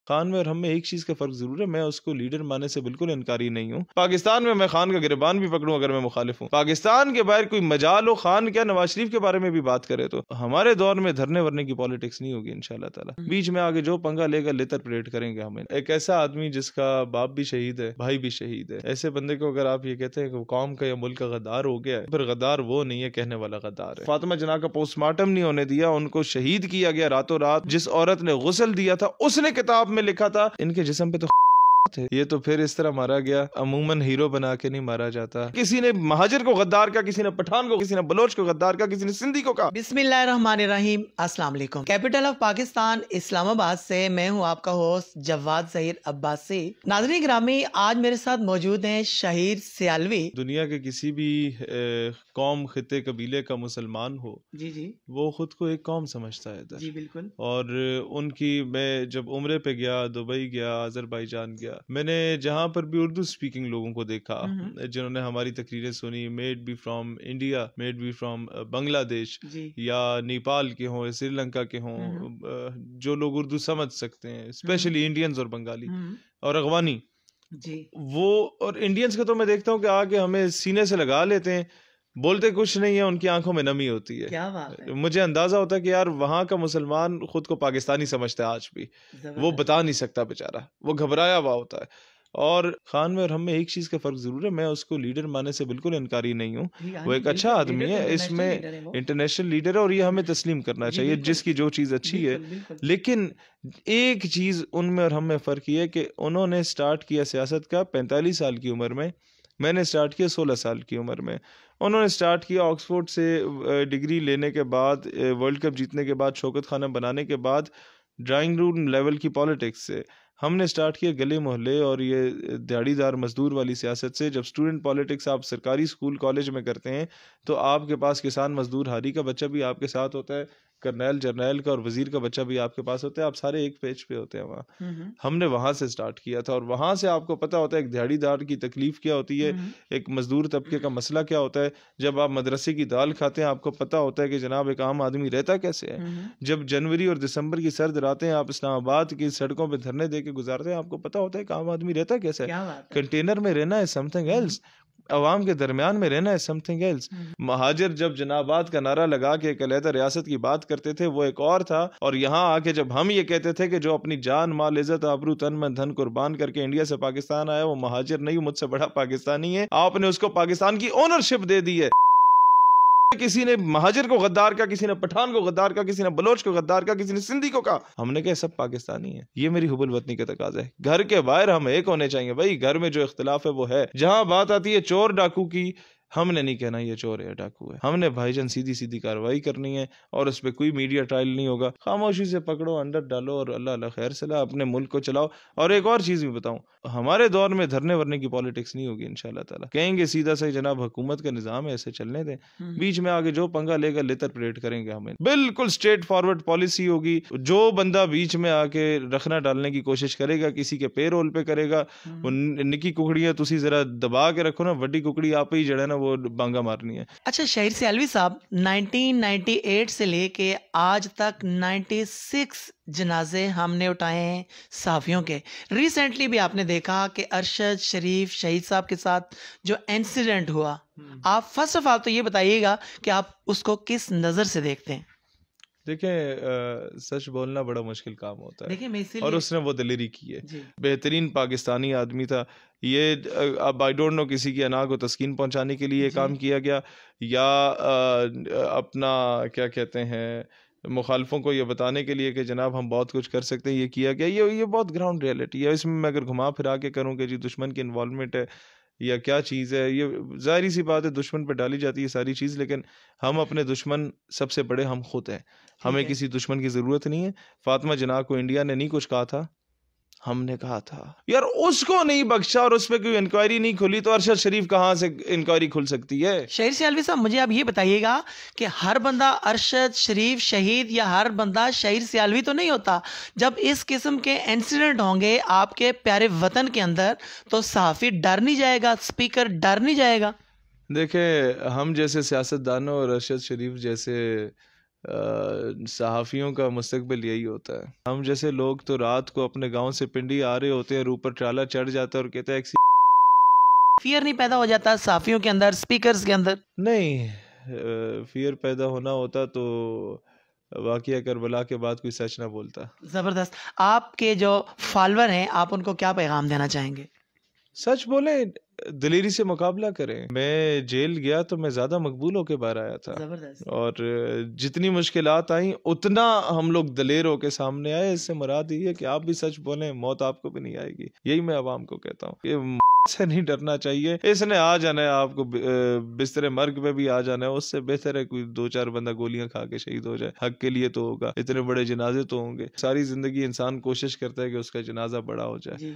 खान में और हम में एक चीज का फर्क जरूर है, मैं उसको लीडर मानने से बिल्कुल इनकारी नहीं हूँ। पाकिस्तान में मैं खान का गिरबान भी पकड़ूं अगर मैं मुखालिफ हूँ। पाकिस्तान के बाहर कोई मजाल हो खान क्या नवाज शरीफ के बारे में भी बात करे तो हमारे दौर में धरने वरने की पॉलिटिक्स नहीं होगी इंशाल्लाह ताला। बीच में आगे जो पंगा लेगा लेतर परेड करेंगे हम। एक ऐसा आदमी जिसका बाप भी शहीद है, भाई भी शहीद है, ऐसे बंदे को अगर आप ये कहते हैं कि वो कौम का या मुल्क का गद्दार हो गया है, फिर गद्दार वो नहीं है, कहने वाला गद्दार है। फातिमा जना का पोस्टमार्टम नहीं होने दिया, उनको शहीद किया गया रातों रात। जिस औरत ने गुस्ल दिया था उसने किताब में लिखा था इनके जिस्म पे तो थे। ये तो फिर इस तरह मारा गया। अमूमन हीरो बना के नहीं मारा जाता। किसी ने महाजिर को गद्दार का, किसी ने पठान को, किसी ने बलोच को गद्दार का, किसी ने सिंधी को कहा। बिस्मिल्लाहिर्रहमानिर्रहीम, अस्सलाम वालेकुम। कैपिटल ऑफ पाकिस्तान इस्लामाबाद से मैं हूं आपका होस्ट जवाद ज़हीर अब्बासी। नाज़रीन गिरामी, आज मेरे साथ मौजूद हैं शहीर सियालवी। दुनिया के किसी भी कौम, खिते, कबीले का मुसलमान हो, जी वो खुद को एक कौम समझता है इधर। जी बिल्कुल। और उनकी, मैं जब उम्रे पे गया, दुबई गया, अजरबैजान गया, मैंने जहाँ पर भी उर्दू स्पीकिंग लोगों को देखा जिन्होंने हमारी तकरीरें सुनी, maybe from India, maybe from Bangladesh या नेपाल के हों, श्रीलंका के हों, जो लोग उर्दू समझ सकते हैं, स्पेशली इंडियंस और बंगाली और अगवानी जी। वो, और इंडियंस को तो मैं देखता हूँ कि आके हमें सीने से लगा लेते हैं, बोलते कुछ नहीं है, उनकी आंखों में नमी होती है। क्या बात है। मुझे अंदाजा होता है कि यार वहां का मुसलमान खुद को पाकिस्तानी समझता है आज भी, वो बता नहीं सकता बेचारा, वो घबराया हुआ होता है। और खान में और हम में एक चीज का फर्क जरूर है, मैं उसको लीडर मानने से बिल्कुल इनकारी नहीं हूँ। वो एक अच्छा आदमी है, इसमें इंटरनेशनल लीडर है और ये हमें तस्लीम करना चाहिए जिसकी जो चीज अच्छी है। लेकिन एक चीज उनमें और हम में फर्क ये है कि उन्होंने स्टार्ट किया सियासत का 45 साल की उम्र में, मैंने स्टार्ट किया 16 साल की उम्र में। उन्होंने स्टार्ट किया ऑक्सफोर्ड से डिग्री लेने के बाद, वर्ल्ड कप जीतने के बाद, शौकत खाना बनाने के बाद, ड्राइंग रूम लेवल की पॉलिटिक्स से। हमने स्टार्ट किया गली मोहल्ले और ये दिहाड़ीदार मजदूर वाली सियासत से। जब स्टूडेंट पॉलिटिक्स आप सरकारी स्कूल कॉलेज में करते हैं तो आपके पास किसान मजदूर हारी का बच्चा भी आपके साथ होता है, करनैल जर्नैल का और वजीर का बच्चा भी आपके पास होता है, आप सारे एक पेज पे होते हैं वहाँ। हमने वहां से स्टार्ट किया था और वहां से आपको पता होता है एक दिहाड़ीदार की तकलीफ क्या होती है, एक मजदूर तबके का मसला क्या होता है। जब आप मदरसे की दाल खाते हैं आपको पता होता है कि जनाब एक आम आदमी रहता कैसे है। जब जनवरी और दिसंबर की सर्द रातें आप इस्लामाबाद की सड़कों पर धरने दे के गुजारते हैं, आपको पता होता है कि आम आदमी रहता कैसे है। कंटेनर में रहना है समथिंग एल्स, अवाम के दरमियान में रहना है समथिंग एल्स। महाजिर जब जनाबाद का नारा लगा के एक अलहदा रियासत की बात करते थे वो एक और था, और यहाँ आके जब हम ये कहते थे कि जो अपनी जान माल इज्जत आबरू तन मन धन कुर्बान करके इंडिया से पाकिस्तान आया वो महाजिर नहीं, मुझसे बड़ा पाकिस्तानी है, आपने उसको पाकिस्तान की ओनरशिप दे दी है। किसी ने महाजिर को गद्दार का, किसी ने पठान को गद्दार का, किसी ने बलोच को गद्दार का, किसी ने सिंधी को कहा। हमने कहा सब पाकिस्तानी है। ये मेरी हुबुल वतनी का तकाजा है। घर के बाहर हम एक होने चाहिए भाई, घर में जो इख्तिलाफ है वो है। जहां बात आती है चोर डाकू की, हमने नहीं कहना ये चोर है डाकू है, हमने भाईजान सीधी सीधी कार्रवाई करनी है और उस पर कोई मीडिया ट्रायल नहीं होगा। खामोशी से पकड़ो, अंदर डालो और अल्लाह अल्लाह खैर सलाह अपने मुल्क को चलाओ। और एक और चीज भी बताऊं, हमारे दौर में धरने वरने की पॉलिटिक्स नहीं होगी इंशाल्लाह ताला। कहेंगे सीधा सही जनाब हुकूमत का निजाम है, ऐसे चलने दें, बीच में आगे जो पंगा लेगा लेतर परेड करेंगे हमें। बिल्कुल स्ट्रेट फॉरवर्ड पॉलिसी होगी। जो बंदा बीच में आके रखना डालने की कोशिश करेगा, किसी के पे रोल पे करेगा, वो निकी कुकड़ियां तुसी जरा दबा के रखो ना, वड्डी कुकड़ी आप ही जड़ा ना वो बांगा मारनी है। अच्छा शहीर सियालवी साहब, 1998 से लेके आज तक 96 जनाजे हमने उठाए हैं सहाफ़ियों के। रिसेंटली भी आपने देखा कि अरशद शरीफ शहीद साहब के साथ जो इंसिडेंट हुआ, आप फर्स्ट ऑफ ऑल तो ये बताइएगा कि आप उसको किस नज़र से देखते हैं। देखें, सच बोलना बड़ा मुश्किल काम होता है और उसने वो दिलेरी की है। बेहतरीन पाकिस्तानी आदमी था ये। अब आई डोंट नो किसी की अना को तस्कीन पहुंचाने के लिए काम किया गया या अपना क्या कहते हैं मुखालफों को ये बताने के लिए कि जनाब हम बहुत कुछ कर सकते हैं, ये किया गया। ये बहुत ग्राउंड रियलिटी है। इसमें मैं अगर घुमा फिरा के करूँ कि जी दुश्मन की इन्वॉल्वमेंट है या क्या चीज़ है, ये जाहिर सी बात है दुश्मन पर डाली जाती है सारी चीज़, लेकिन हम अपने दुश्मन सबसे बड़े हम खुद हैं। हमें किसी दुश्मन की ज़रूरत नहीं है। फातिमा जना को इंडिया ने नहीं कुछ कहा था, हमने कहा था यार उसको नहीं बख्शा और उस पर कोई इंक्वायरी नहीं खुली, तो अरशद शरीफ कहाँ से इंक्वायरी खुल सकती है। शहीर सियालवी साहब, मुझे आप ये बताइएगा कि हर बंदा अरशद शरीफ शहीद या हर बंदा शहीर सियालवी तो नहीं होता। जब इस किस्म के इंसिडेंट होंगे आपके प्यारे वतन के अंदर तो सहाफ़ी डर नहीं जाएगा, स्पीकर डर नहीं जाएगा। देखे, हम जैसे सियासतदानों और अरशद शरीफ जैसे सहाफ़ियों का मुस्तकबिल यही होता है। हम जैसे लोग तो रात को अपने गांव से पिंडी आ रहे होते हैं, ऊपर ट्राला चढ़ जाता है और कहता है फियर नहीं पैदा हो जाता सहाफ़ियों के अंदर, स्पीकर्स के अंदर? नहीं, फियर पैदा होना होता तो वाक़िया करबला के बाद कोई सच ना बोलता। ज़बरदस्त। आपके जो फॉलोअर हैं, आप उनको क्या पैगाम देना चाहेंगे? सच बोलें, दिलेरी से मुकाबला करें। मैं जेल गया तो मैं ज़्यादा मकबूल होके बाहर आया था, ज़बरदस्त। और जितनी मुश्किलात आई उतना हम लोग दलेर होके सामने आए। इससे मुराद ये है कि आप भी सच बोलें, मौत आपको भी नहीं आएगी। यही मैं अवाम को कहता हूँ, ये से नहीं डरना चाहिए। इसने आ जाना है, आपको बिस्तरे मर्ग पे भी आ जाना है, उससे बेहतर है कोई 2-4 बंदा गोलियां खा के शहीद हो जाए। हक के लिए तो होगा, इतने बड़े जनाजे तो होंगे। सारी जिंदगी इंसान कोशिश करता है कि उसका जनाजा बड़ा हो जाए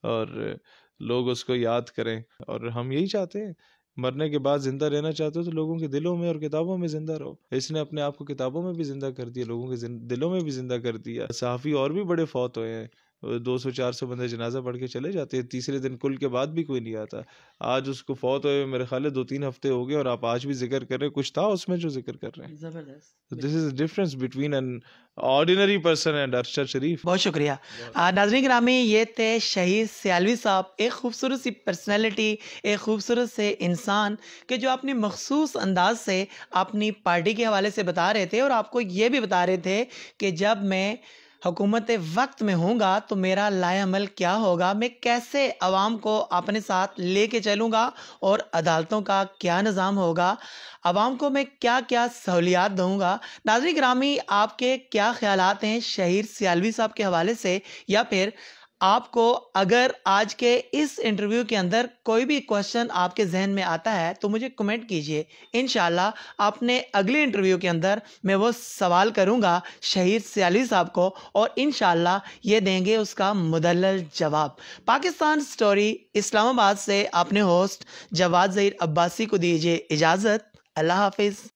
और लोग उसको याद करें, और हम यही चाहते हैं। मरने के बाद जिंदा रहना चाहते हो तो लोगों के दिलों में और किताबों में जिंदा रहो। इसने अपने आप को किताबों में भी जिंदा कर दिया, लोगों के दिलों में भी जिंदा कर दिया। सहाफ़ी और भी बड़े फौत हुए हैं, 200-400 बंदे जनाजा पढ़ के चले जाते हैं, तीसरे दिन कुल के बाद भी कोई नहीं आता। आज उसको फौत हुए मेरे ख्याल है 2-3 हफ्ते हो गए, और आप आज भी जिक्र कर रहे हैं। कुछ था उसमें जो जिक्र कर रहे हैं। ज़बरदस्त। This is difference between an ordinary person and Arshad Sharif. बहुत शुक्रिया। नाज़रीन गिरामी, ये थे शहीद सियालवी साहब, एक खूबसूरत सी पर्सनैलिटी, एक खूबसूरत से इंसान के जो अपनी मखसूस अंदाज से अपनी पार्टी के हवाले से बता रहे थे, और आपको ये भी बता रहे थे कि जब मैं हुकूमत वक्त में होऊंगा तो मेरा लाएअमल क्या होगा, मैं कैसे अवाम को अपने साथ लेके चलूँगा, और अदालतों का क्या निज़ाम होगा, अवाम को मैं क्या क्या सहूलियात दूँगा। नाज़रीन गिरामी, आपके क्या ख्यालात हैं शहीद सियालवी साहब के हवाले से, या फिर आपको अगर आज के इस इंटरव्यू के अंदर कोई भी क्वेश्चन आपके जहन में आता है तो मुझे कमेंट कीजिए। इंशाल्लाह अपने अगले इंटरव्यू के अंदर मैं वो सवाल करूंगा शहीद सियालवी साहब को, और इंशाल्लाह ये देंगे उसका मुदल्लल जवाब। पाकिस्तान स्टोरी इस्लामाबाद से अपने होस्ट जवाद ज़हीर अब्बासी को दीजिए इजाज़त। अल्लाह हाफिज़।